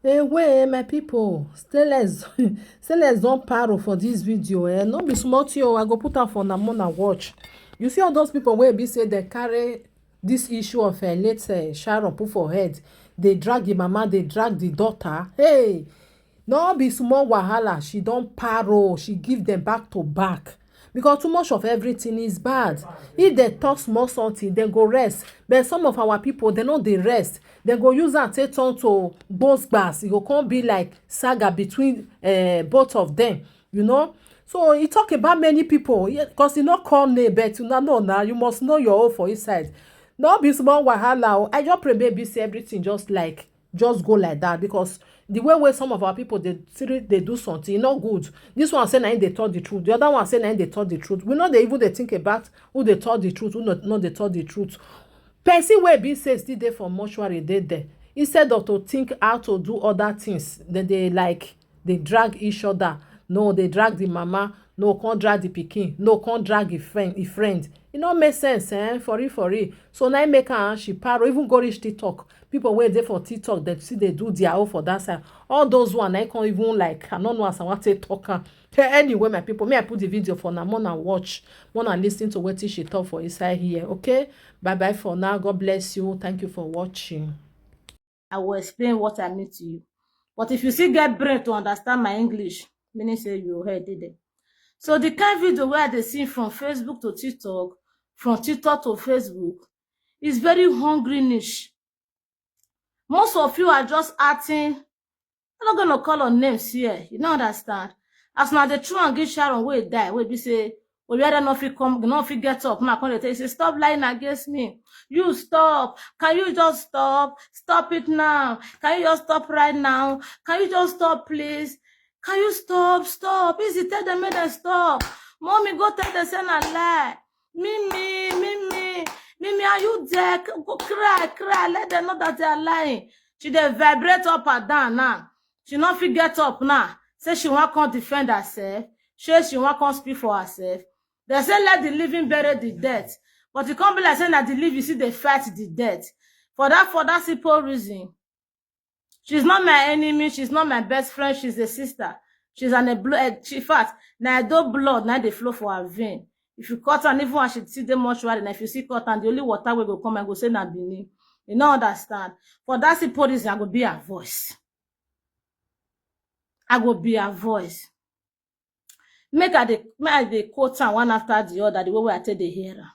Hey, wait, my people, stay less, stay less don't paro for this video. No be small thing. I go put am for na more na watch. You see all those people wey be say they carry this issue of late Sharon put for head. They drag the mama, they drag the daughter. Hey, no be small wahala. She don't paro. She give them back to back. Because too much of everything is bad. If they talk small something, they go rest. But some of our people, they know they rest. They go use and take turn to both gbas. It go come be like saga between both of them, you know. So he talk about many people, because he not call name, but you know now you must know your own for inside. No be small wahala. I just pray baby say everything just go like that, because the way some of our people they do something not good. This one say na they told the truth, the other one say na they told the truth. We know they even they think about who they told the truth, who not they told the truth. Person wey be say still there for mortuary dey there, instead of to think how to do other things, then they drag each other. No, they drag the mama, no, can't drag the pikin, no, can't drag a friend. It no make sense, for real. So now make her she paro, even go reach TikTok. People wey dey for TikTok, they see they do their own for that side. All those one I can't even I don't know as I want to talk. Anyway, my people, may I put the video for now, more and watch, more and listen to what she talk for inside here. Okay, bye for now. God bless you. Thank you for watching. I will explain what I mean to you. But if you still get brain to understand my English, meaning say you heard it. So the kind of video where they see from Facebook to TikTok, from TikTok to Facebook, is very hungry niche. Most of you are just acting. I'm not gonna call on names here. You don't understand. As now the true and give Sharon will die. Will be say, well, you rather not feel come, not feel get up. Now come they say, stop lying against me. You stop. Can you just stop? Stop it now. Can you just stop right now? Can you just stop, please? Can you stop? Stop. Easy, tell them make them stop. Mommy, go tell them say na lie. Mimi, are you there? Go cry. Let them know that they are lying. She dey vibrate up and down now. She not fit get up now. Say she won't come defend herself. She won't come speak for herself. They say let the living bury the dead. But it can't be like saying that the living see they fight the dead. For that simple reason. She's not my enemy. She's not my best friend. She's a sister. She's an blood. She fat. Now I do blood. Now they flow for her vein. If you cut and even I should see them much right, and if you see cut and the only water will go come and go say na Benin. You don't understand. For that simple reason, I will be her voice. I will be her voice. Make the quote and one after the other, the way I tell the hearer.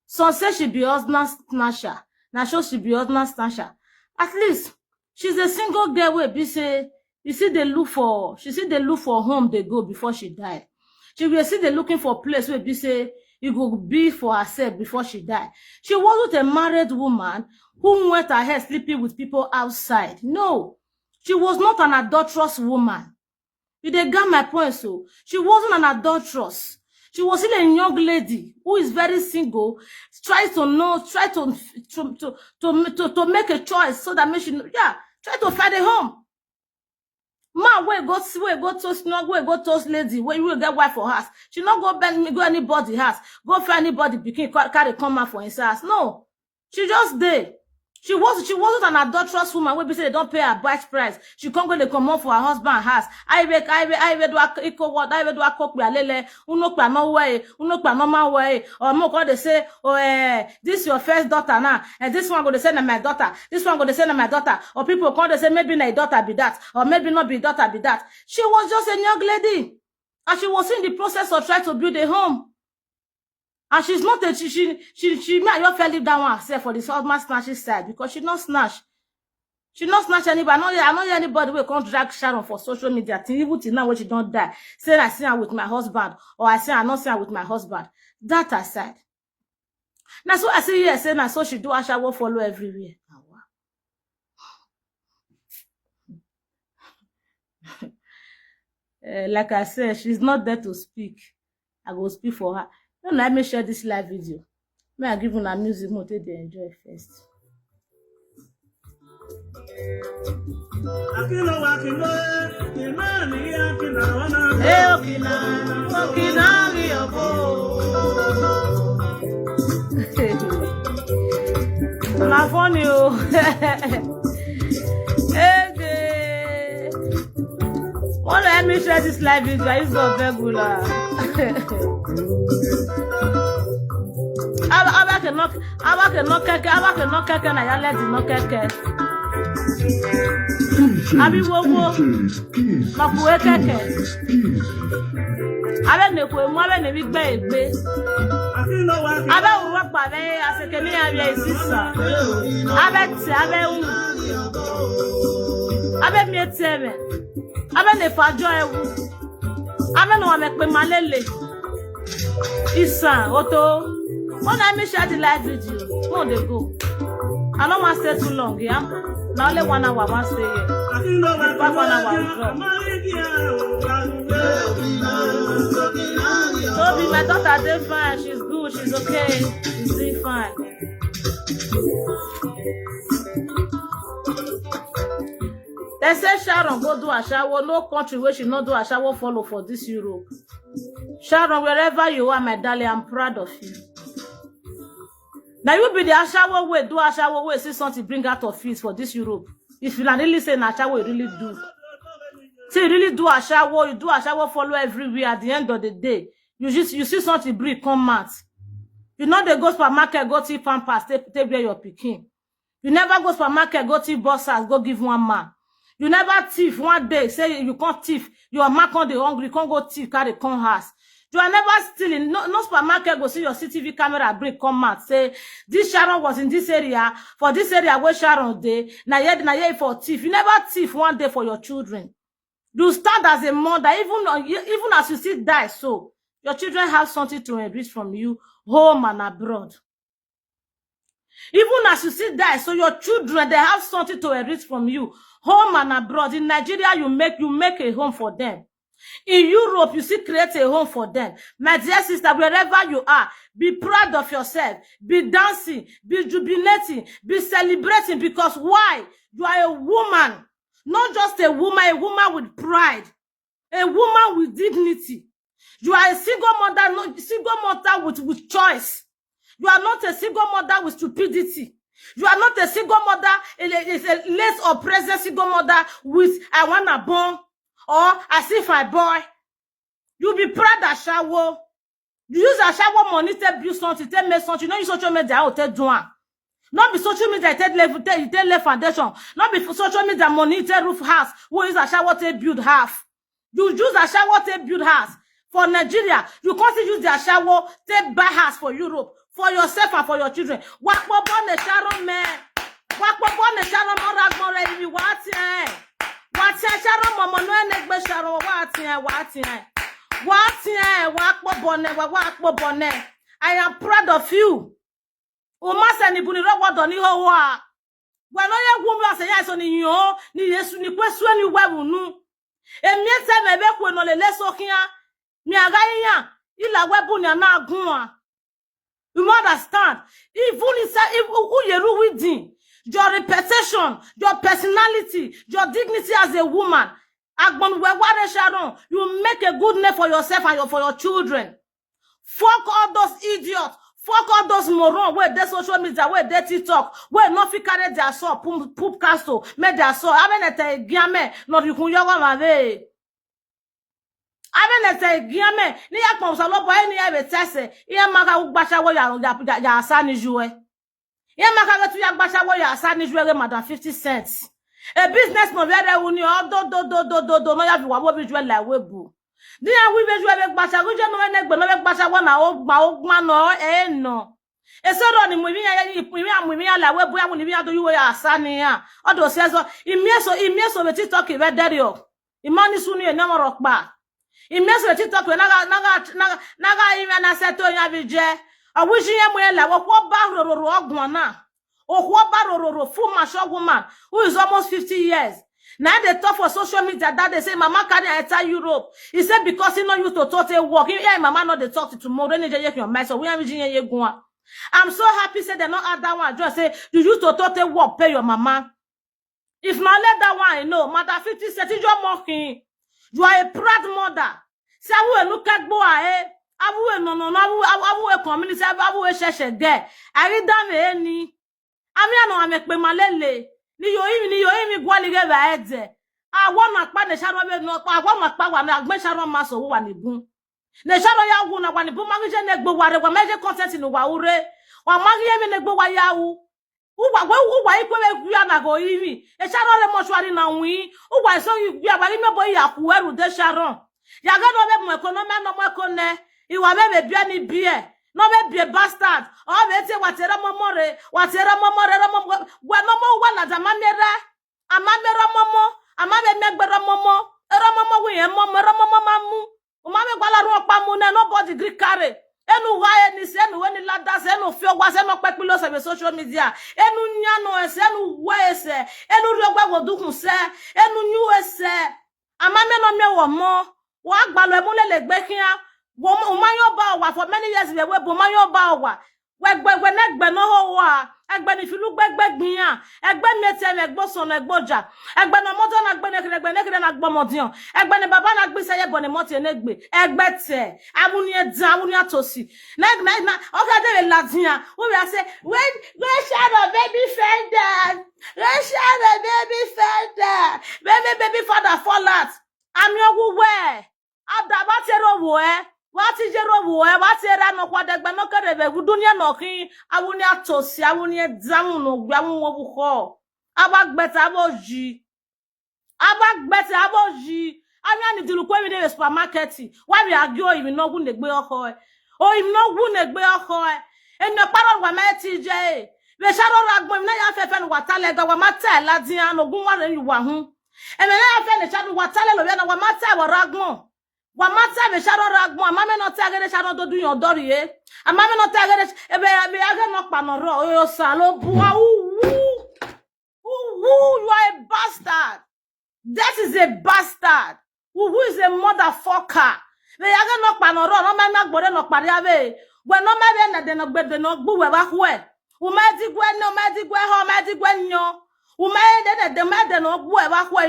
Some say she be husband snatcher. Now show she be husband snatcher. At least she's a single girl where be say she see they look for home they go before she died. She will see they looking for a place where be say it will be for herself before she died. She wasn't a married woman who went ahead sleeping with people outside. No, she was not an adulterous woman. You dey get my point, so she wasn't an adulteress. She was still a young lady who is very single, try to make a choice so that try to find a home. Man, where go toast lady, where you will get wife for house. She not go anybody house, go for anybody picking carry come out for his house. No, she just did. She wasn't an adulterous woman where be say they don't pay her bride price. She can't go to come out for her husband house. I do a equal what I do a cook lele, no normal way, or more call they say, this your first daughter now, and this one go to send my daughter, this one go to send my daughter, or people call they say maybe my daughter be that, or maybe not be daughter be that. She was just a young lady, and she was in the process of trying to build a home. And she's not a she may not fell leave that one herself for this husband snatching side, because she not snatch. She not snatch anybody. I know anybody will come drag Sharon for social media. Even till now when she don't die. Say I see her with my husband, or I say I not see her with my husband. That aside. Now so I see here saying now so she do Asha will follow everywhere. Like I said, she's not there to speak. I go speak for her. Don't let me share this live video. May I give you a music mode they enjoy first. My phone you. What let me share this live video? I use the regular. Aba ke no keke na ya let no keke. Abi wo ma ku keke. Abe ne ku emu abe ne bi gbe egbe. Abe uru pa be aseke ni abia isisa. Abe ti abe u. Abe mi eteme. Abe ne fajo ewu. Abe no wa me pe malele. Isa oto. When I me share the live video, no they go. I don't want to stay too long, yeah. Now only 1 hour I want to stay here. Back 1 hour drop. So my daughter did fine. She's good. She's okay. She's doing fine. They say Sharon go do a shower. No country where she not do a shower follow for this Europe. Sharon, wherever you are, my darling, I'm proud of you. Now you be the Ashawo way, do Ashawo way, see something bring out of fees for this Europe. If you really say Ashawo, you really do. See, you really do Ashawo, you do Ashawo follow everywhere. At the end of the day, you see something bring come out. You know they go supermarket, go to Pampers, take where your picking. You never go supermarket, go to Bossas, go give one man. You never thief one day, say you can't thief. Your man can't the hungry, you can't go thief, carry come house. You are never stealing. No supermarket go see your CCTV camera break come out. Say, this Sharon was in this area. For this area where Sharon day. Now here for thief. You never thief one day for your children. You stand as a mother. Even as you see die, so your children have something to enrich from you, home and abroad. Even as you see die, so your children, they have something to enrich from you, home and abroad. In Nigeria, you make a home for them. In Europe, you see, create a home for them. My dear sister, wherever you are, be proud of yourself. Be dancing, be jubilating, be celebrating. Because why? You are a woman. Not just a woman with pride. A woman with dignity. You are a single mother, not single mother with choice. You are not a single mother with stupidity. You are not a single mother, a less or present single mother with I wanna born. Or as if I boy, you be proud of shower. You use a shower money to build something, to make something. You know, you social media, you take doing. Not be social media, you take left foundation. Not be social media money, to roof house. Who use a shower to build half? You use a shower to build house. For Nigeria, you can't use the shower to buy house for Europe. For yourself and for your children. What born the Sharon man? What born the Sharon man? What Sharon mama no enegbe Sharon what I am proud of you. O ma se ni buni ro wodo ni ho wa. Gwa no ye wu mi ase ya so ni yo ni Yesu ni kwesu ani wewu nu. Emi ese me be ku no le leso kian. Mi aga yan ila webu ni na agun a. You understand? Even if who yeru within your reputation, your personality, your dignity as a woman. Sharon, you make a good name for yourself and for your children. Fuck all those idiots. Fuck all those morons where they social media, where they TikTok, where no fi carry their soul, poop castle, make their soul. Abenete giame, no you kun yoga mave. Abenete giame, ni ya ponsa lo boy ni ya betese, iya maka ugbasha wo ya asani juwe. Ye makagetu ya gbasha wo ya asani juwe madam 50 cents. A business no very uni do no ya bi wa wo bi juwe la webu. Di ya wi be juwe be gbasha go je no enegbe no be gbasha wo na ogba no no. E so ro ni mu mi ya la webu ya mu ni bi ya do yuwe ya asani ya. Odo se so imieso be TikTok be derio. Imani sunu e na mo pa. Imieso be TikTok we naga ime na seto ya bi je. I wish you la what barroro ogwana. Or what barroro full mature woman who is almost 50 years. Now they talk for social media that they say Mama carry enter Europe. He said because he not used to totally work. Yeah, Mama not they talk to tomorrow. Then they your mind. So we are I'm so happy say they not add that one. Just say you used to totally work, pay your mama. If not let that one, no, mother 50 said you're mocking. You are a proud mother. Say we look at boy, abu community abu sheshe de ari dan ni ami ano amepe malele ni yo imi gwali ge ba ede I want to the Sharon no, I want to power na Sharon maso wa ni bun. Ne Sharon ya wu na wa ni bun ma je ne gbo wa re wa meje content ni wa ure. Wa ma ye mi ne gbo wa ya wu. Uwa ikwe me gwa na go iri. E Sharon le mochwari na wi. Uwa so yu gwa wa me boy ya ku eru de Sharon. Ya ga no be mo economy no mo ekone. Iwa me be bia ni bie. No be be bastard. O be te watera momore momo. Wa no mo wa la zamamera. Amamera momo. Amabe megbera momo. Era momo we momo era momo mamu. Umame gwala ru Okpamen na nobody gree carry. Enu wae ni se enu weni ladas enu fio wa se no pepilo se social media. Enu nyano ese enu we se. Enu riogwa wodukun se. Enu nyu ese. Amame no me wo mo. Wa gbalo emule le gbe kian. Umayo ba wa for many years we umayo ba wa. We negbe no ho wa. Egbe ni filu gbegbe gbian. Egbe mete me gbo so na gboja. Egbe no moto na gbe nekre na gbo modian. Egbe ni baba na gbe seye bo ni moti enegbe. Egbe te. Amuni edan amuni atosi. Na okay dey ladian. We say when Sharon baby fender. When Sharon baby fender. Baby father fall out. Ami ogu we. Adaba tero wo What is your boy? What's your no quite no carebe? We do not know. I will not toss. I will not down no ground of hall. Abak better about G. Abak better about G. I need to look when we supermarket. Why we are going? We know who the bear hoy. Oh, you know who the bear hoy. And the parrot were my TJ. We shall not go. Now I feel what I let go. Matter Ladian or Guma and you want. And then I feel the shadow what I let go. Matter or Ragmo. Wa mata be Sharon ragmo amame no tagere Sharon do your dori amame no tagere ebe age no panoro yo salo bua you are a bastard. That is a bastard. Who is a motherfucker? Be age no panoro no me na gbore no pare ave we no me be na de no gbe de no gbu we ba hwe u me di gwe ho me di gwe nyo. You don't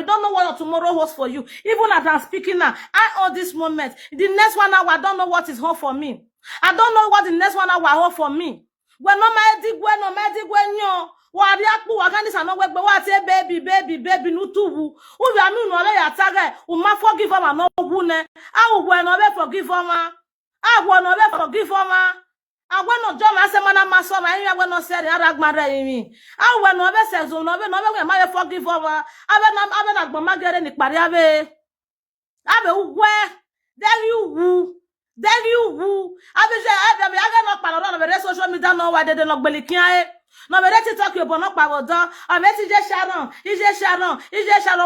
know what tomorrow holds for you. Even as I'm speaking now, all this moment, the next 1 hour, I don't know what is home for me. I don't know what the next 1 hour hold for me. When no magic, no. What can this no work? But what say, baby, no too. Who are no lay attack? Who ma forgive her, no wound. I will never forgive her. I will never forgive her. I want no John as a man, my son. I will not say that me. I will never say so. No, my forgive over. I will not go magare ni pariave. I will where? Then you woo. I will say, I will not panorama the social media. No, why they not belikin. No, but let's talk about no power. I met Sharon. Is Sharon.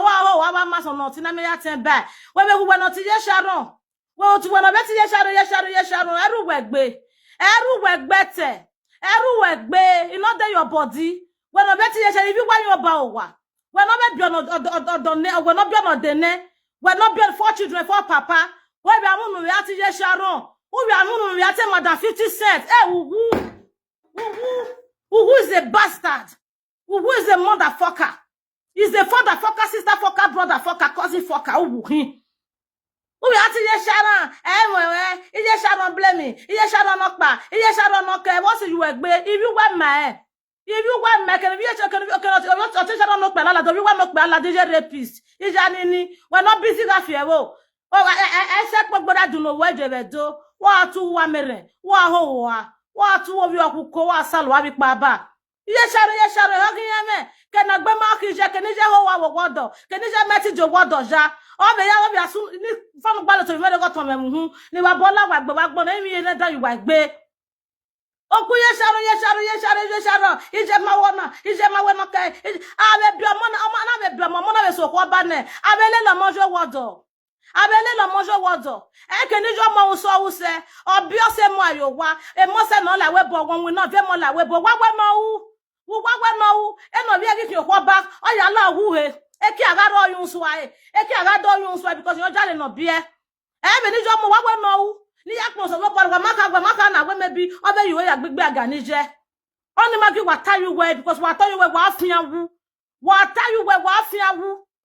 Wow, I want my not in a minute back. When we were not Sharon. Well, to one of Sharon. Everywhere. Everywhere better. Everywhere be. You know that your body. When I bet you, if you want your bow, when I be on when not be on the ne, when not be 4 children, 4 papa, when we are moving, we are to Sharon. We are moving, we are to more than 50 cents. Who is a bastard? Who is a motherfucker? Is the father fucker, sister fucker, brother fucker, cousin fucker? We are to Sharon. Is Sharon blaming? Is Sharon Okpa? Is Sharon okay? What's you work? If you want my, can you check? Sharon Okpa? La do you want Okpa? La DJ rapist. Is Janini? We're not busy that fear. Oh, I said, but I do know where they do. What 2 women? What 2 of you who go out salwa baba? Yes, Sharon, how can you? Can I be marking? Can you go water? Can you message your water? Oh, me ya soon ni fanu gbalo to me go to me hu ni wa bola wa gbo na mi ye da you wa gbe oku ye Sharon ije ma wona kai ave bi omo na be omo na be so ko ba ne abele la mojo wodo e ke ni jo mo so wu se obi o se mo ayo wa e mo se no la we bo won we no ve mo la we bo wa no e no bi e ki ko ba o ya la wu he eki agado yun so because you jale no bie e be ni jo mo wa no ni ya pon so bo maka na we maybe obe you ya gbegbe aga ni je oni ma ki wa tell you where because wa tell you where wa afian wu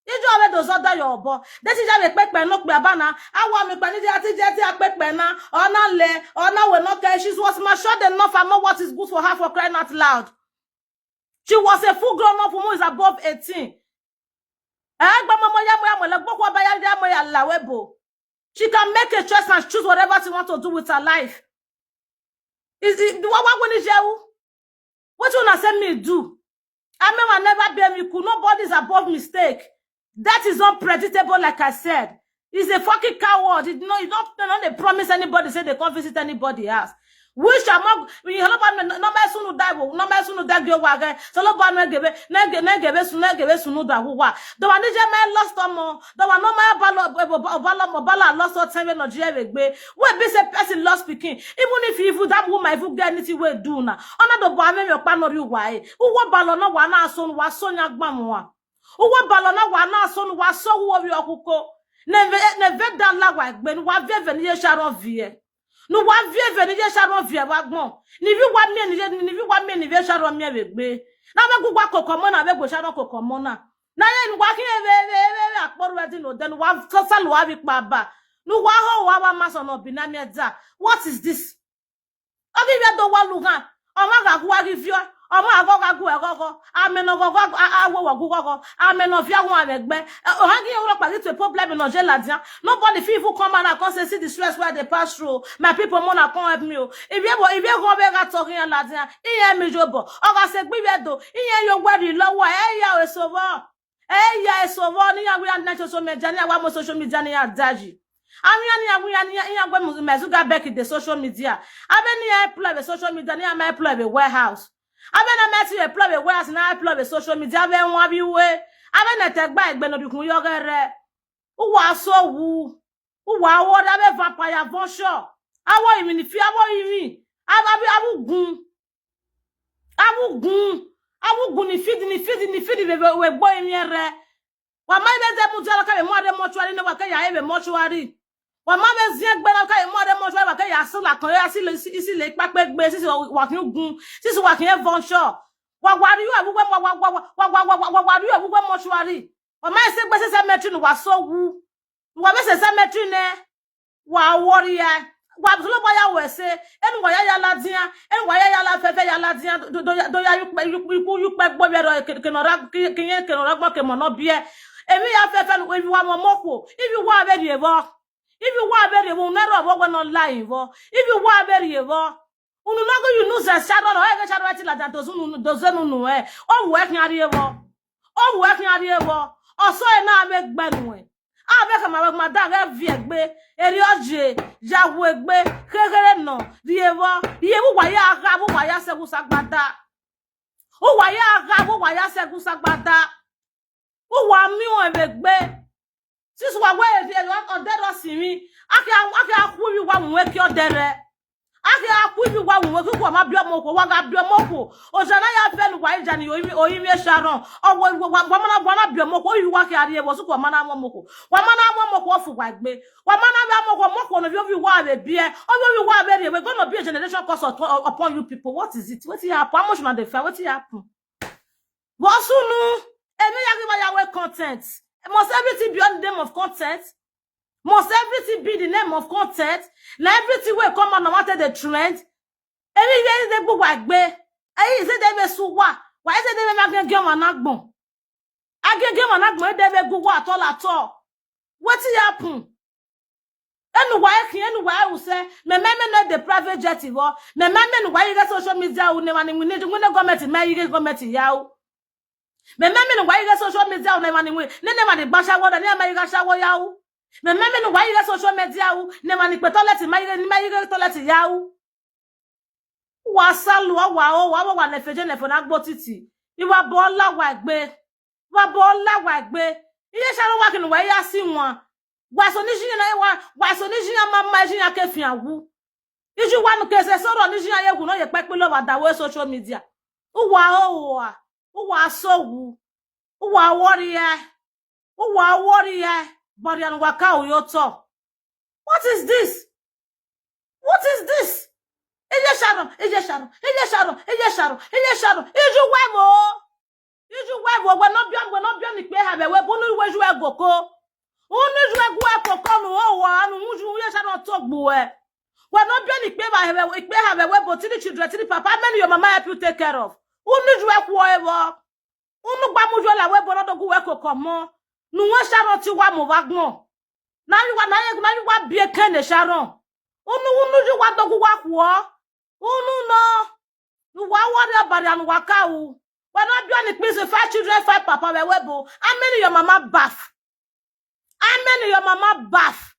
ijo obe do so da yo obo de ti jale pepe no pe abana awa mi pe ni je ti apepe na ona we no care she was matured enough and know what is good for her for crying out loud. She was a full grown up woman who is above 18. Agba mama ya She can make a choice and choose whatever she wants to do with her life. Is it what you wanna say me do? I may never bear me cool. Nobody's above mistake. That is unpredictable, like I said. It's a fucking coward. You don't they promise anybody, say they can't visit anybody else. Wish among we help no my sunu die no my sunu die go wage so lo ba no gebe sunu da wo wa do wa nije me lost omo do wa no my balo lost all time Nigeria we gbe we be say person lost pikin even if you that woman if you get anything we do na ona do ba me pa no ri wa e wo balo no wa na so no wa so nya gba mo wa wo balo na wa na so no wa so wo wi okuko ne ve dan la wa gbe no wa ve ni Sharon vie no wa vie ni Sharon vie wa gbon ni vi wa me ni Sharon me we gbe na me gugwa kokomo na be go Sharon kokomo na ye ni wa ki e akporu e no den wa salo wa bi pa ba no wa ho wa ma so no bi na me da what is this obi be do wa lu kan o ma ga gwa gi fio o ma go ga gu e gogo ameno gogo awo gogo ameno fia hu abegbe o ha gi euro pa to a problem in Nigeria dia nobody fit even come and come say see the stress where they pass through my people mona come help me o if you go be ga talking la dia iye mi jobo o ga se gbe we do iye yo gwari lowo ya esovo ni ya we na social media ni wa mo social media ni ya daji ya gwe mezuga back in the social media abeni ya employ the social media ni ya employ the warehouse abena meti e employ the warehouse na employ the social media be won bi we abena tegba egbe no dukun yo gere uwa so wu uwa wo da be vampire vonsho awo imi ni fi awo imi abugun ni feed we gbo imi re wa ma be ze mu jala ka be mo de mortuary ne wa ka ya e be mortuary wa ma be zie gbe na ka e mo de mortuary wa ka ya so la kan ya si le pape gbe si wa kin gun si wa kin vonsho wa wari yu abugbe wa yu abugbe mortuary wa ma se gbe se cemetery no wa so wu wa be se cemetery ne wa worry ya wa so lo boya we se enu wa ya la dia enu wa ya la fefe ya la dia do ya yu pe gbo bi ro kenora gbo ke mo no bi emi ya fefe no wi wa mo moko if you wa be re wo na ro bo no lie vo if you wa be re vo unu no go you know say Sharon o e Sharon ti la dan to zunu do zenu nu e o wo e kan ari evo o so e na me gbenu e ave ka ma da ga vi egbe eri oje yawo egbe kekere no ri evo wa ya aga bu wa ya segun sagbada o wa ya aga bu wa ya segun sagbada o wa mi o egbe sisu wa we e o de do simi ake aku wi wa mu e ki o dere ake aku wi wa mu e ki ko ma bi omo ko wa ga bi omo ko o jana ya fe lu wa ija ni oyimi Sharon o wa mana bi omo ko wi wa ki ari e bo su ko mana mo ko wa mana mo ko fu wa gbe wa mana bi mo ko no bi wa be bi e o bi wa be re we gonna be a generation curse upon you people. What is it? What happen? How much na dey fair? What happen? Bosunu emi ya ki ba ya we content. Must everything be on the name of content? Must everything be the name of content? Na everything will come on wanted the trend. Every day they go wagbe. Ayi say they be suwa. Why say they be make game anagbon? Agege anagbon they be go at all. What happen? Enu why will say me not the private jet iwo. Me why you get social media we need government me you get government yawo. Me why you get social media ne mani basha wo da ne ma you ga shawo yawo. Me why you get social media ne mani pe toilet ma you get toilet yawo. Wa salu wa ne feje ne fo na gbo titi. Iwa bo la wa gbe. Iye Sharon wa kinu wa ya si won. Wa so ni jiyan mama jiyan ke fi awu. Iju wa nu kese soro ni jiyan yegun no ye pepe lo wa dawo social media. Uwa so wu. Uwa worry ya. Body and waka o yo to. What is this? Ije Sharon. Iju webo we no bi ni pe ha be we bonu we ju egoko. Unu ju egu ekoko nu o wa anu muju ye Sharon to gbo e. We no bi ni pe ha be we bo three children, three papa, many your mama help you take care of. Unu ju ekwo e wo. Unu gba muju la we bo no do gu ekoko mo. Nu wa Sharon ti wa mo wagmo. Na you wa bie ken Sharon. Unu ju wa dogu wa kwo. Unu no. Nu wa worry about an waka u. When not be on the 5 children, 5 papa we webo. How many your mama bath? How many your mama bath?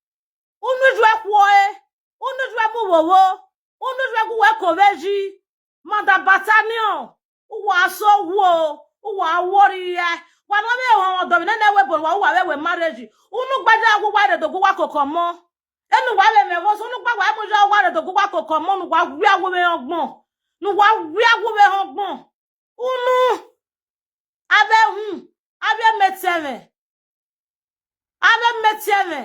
Unu jwe kwoe. Unu jwe mu wowo. Unu jwe ku we koveji. Manda battalion. Uwa so wo. Uwa worry ya. Wana me won do me na webo wa we marriage. Unu gbaja ku wa de do ku wa kokomo. Enu wa le me wo so unu gba wa mu jo wa de do ku wa kokomo nu wa wi awo me ogbon. Nu wa wi awo me ogbon. Unu abe meteme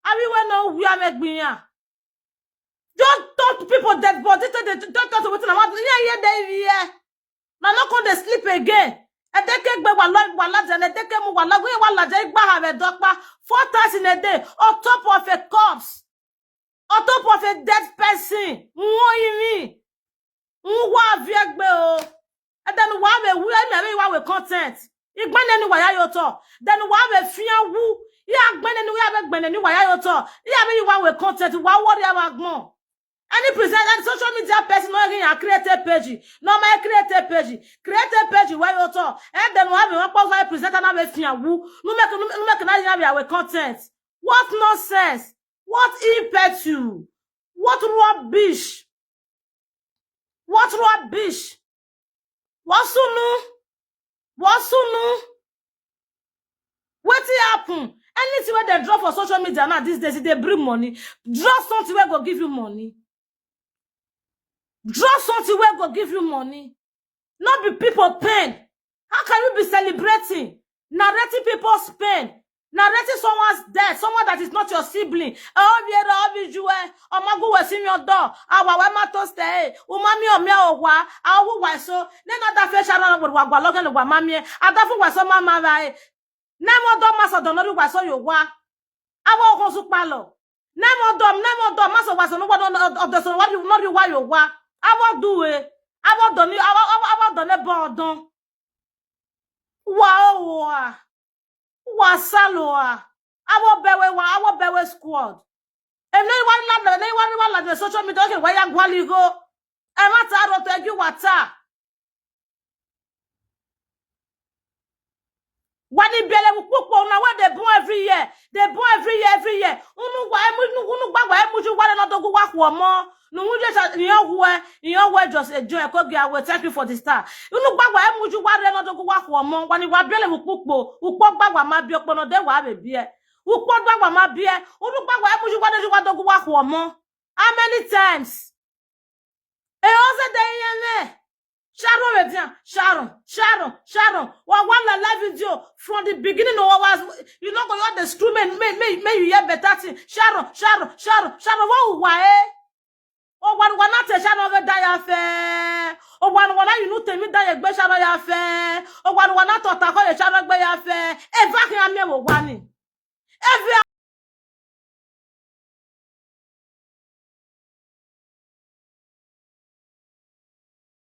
abi we no wi amegbiyan don't talk to people dead body don't talk to wetin want yeah dey here na no come dey sleep again edeke gbe wa laje edeke mu wa laje wa laje igba have dokpa 4 times in a day on top of a corpse on top of a dead person won yin wa vi egbe o and then wa we content igbene ni waya yo to then wa we fian wu ya gbene ni we gbene ni waya yo to ya be wa we content wa worry agbon any present and social media person no again create a page no my create a page where you to and then wa we post present na we fian wu no make na ya we content. What nonsense, what impetu, what rubbish, what sunu wetin happen? Anything where they drop for social media now these days, they bring money. Draw something where go give you money. Draw something where go give you money. Not be people pain. How can you be celebrating? Narrating people's pain. Narrating someone's death. Someone that is not your sibling. Oh, Omagu was in your door. Our wema to stay. Umami o me o wa. Awu wa so. Then other fish around with wagwalogan wa mami. Adafu wa so mama vai. Nemo dom maso donori wa so yo wa. Awo konsu palo. Nemo dom maso wa so no of the so what you not you wa yo wa. Awo do it. Awo done bondon. Wa saloa. Awo bewe squad. And anyone like the social media okay, where you gwali go. E mata ro to egu wata. Wani bele pupo na where they born every year. They born every year. Unu gba wa emuju wa na dogu wa kwa mo. No muje you just enjoy ko gi awe. Thank you for the star. Unu gba wa emuju wa na dogu wa kwa mo. Wani wa bele pupo. Upo gba wa ma bi opono de wa be bi e. Upo gba wa ma bi e. Unu gba wa emuju wa na dogu wa kwa mo. How many times? E ose de yeme. Sharon. One live video from the beginning of was you know go the instrument may you hear better thing. Sharon. What wa eh? O one not a Sharon go die affair. O one you know tell me die egbe Sharon ya affair. O one not to ta ko Sharon gbe ya affair. E va ki ame wo wa ni.